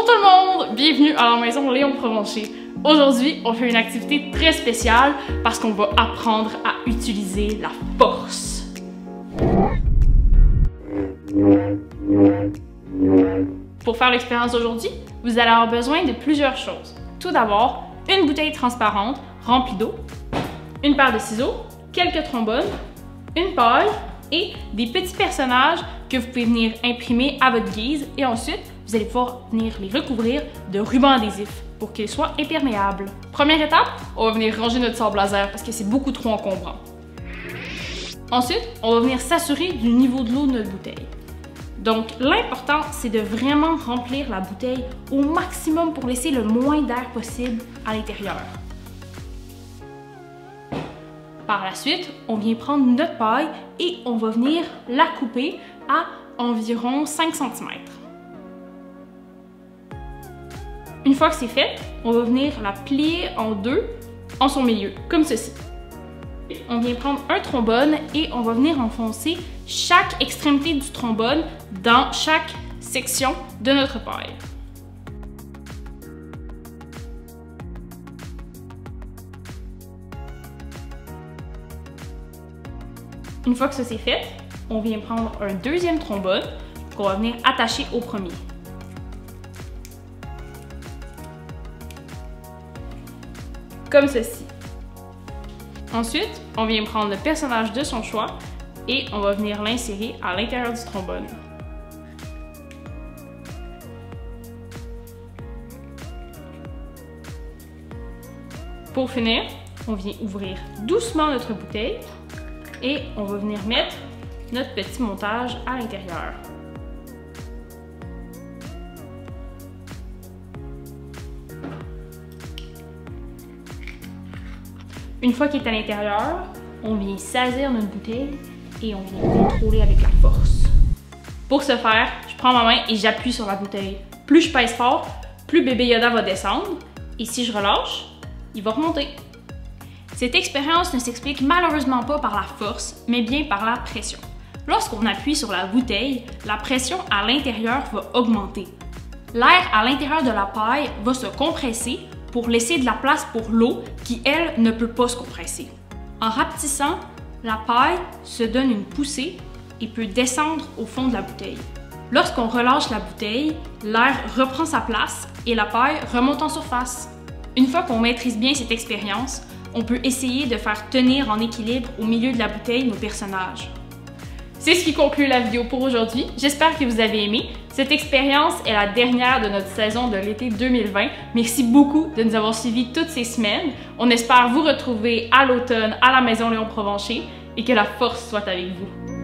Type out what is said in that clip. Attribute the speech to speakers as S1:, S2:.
S1: Bonjour tout le monde! Bienvenue à la maison Léon Provencher. Aujourd'hui, on fait une activité très spéciale parce qu'on va apprendre à utiliser la force. Pour faire l'expérience d'aujourd'hui, vous allez avoir besoin de plusieurs choses. Tout d'abord, une bouteille transparente remplie d'eau, une paire de ciseaux, quelques trombones, une paille et des petits personnages que vous pouvez venir imprimer à votre guise et ensuite, vous allez pouvoir venir les recouvrir de ruban adhésif pour qu'ils soient imperméables. Première étape, on va venir ranger notre sable laser parce que c'est beaucoup trop encombrant. Ensuite, on va venir s'assurer du niveau de l'eau de notre bouteille. Donc, l'important, c'est de vraiment remplir la bouteille au maximum pour laisser le moins d'air possible à l'intérieur. Par la suite, on vient prendre notre paille et on va venir la couper à environ 5 cm. Une fois que c'est fait, on va venir la plier en deux en son milieu, comme ceci. On vient prendre un trombone et on va venir enfoncer chaque extrémité du trombone dans chaque section de notre paille. Une fois que ça c'est fait, on vient prendre un deuxième trombone qu'on va venir attacher au premier. Comme ceci. Ensuite, on vient prendre le personnage de son choix et on va venir l'insérer à l'intérieur du trombone. Pour finir, on vient ouvrir doucement notre bouteille et on va venir mettre notre petit montage à l'intérieur. Une fois qu'il est à l'intérieur, on vient saisir notre bouteille et on vient contrôler avec la force. Pour ce faire, je prends ma main et j'appuie sur la bouteille. Plus je pèse fort, plus bébé Yoda va descendre et si je relâche, il va remonter. Cette expérience ne s'explique malheureusement pas par la force, mais bien par la pression. Lorsqu'on appuie sur la bouteille, la pression à l'intérieur va augmenter. L'air à l'intérieur de la paille va se compresser pour laisser de la place pour l'eau qui, elle, ne peut pas se compresser. En rapetissant, la paille se donne une poussée et peut descendre au fond de la bouteille. Lorsqu'on relâche la bouteille, l'air reprend sa place et la paille remonte en surface. Une fois qu'on maîtrise bien cette expérience, on peut essayer de faire tenir en équilibre au milieu de la bouteille nos personnages. C'est ce qui conclut la vidéo pour aujourd'hui. J'espère que vous avez aimé. Cette expérience est la dernière de notre saison de l'été 2020. Merci beaucoup de nous avoir suivis toutes ces semaines. On espère vous retrouver à l'automne à la maison Léon Provencher et que la force soit avec vous.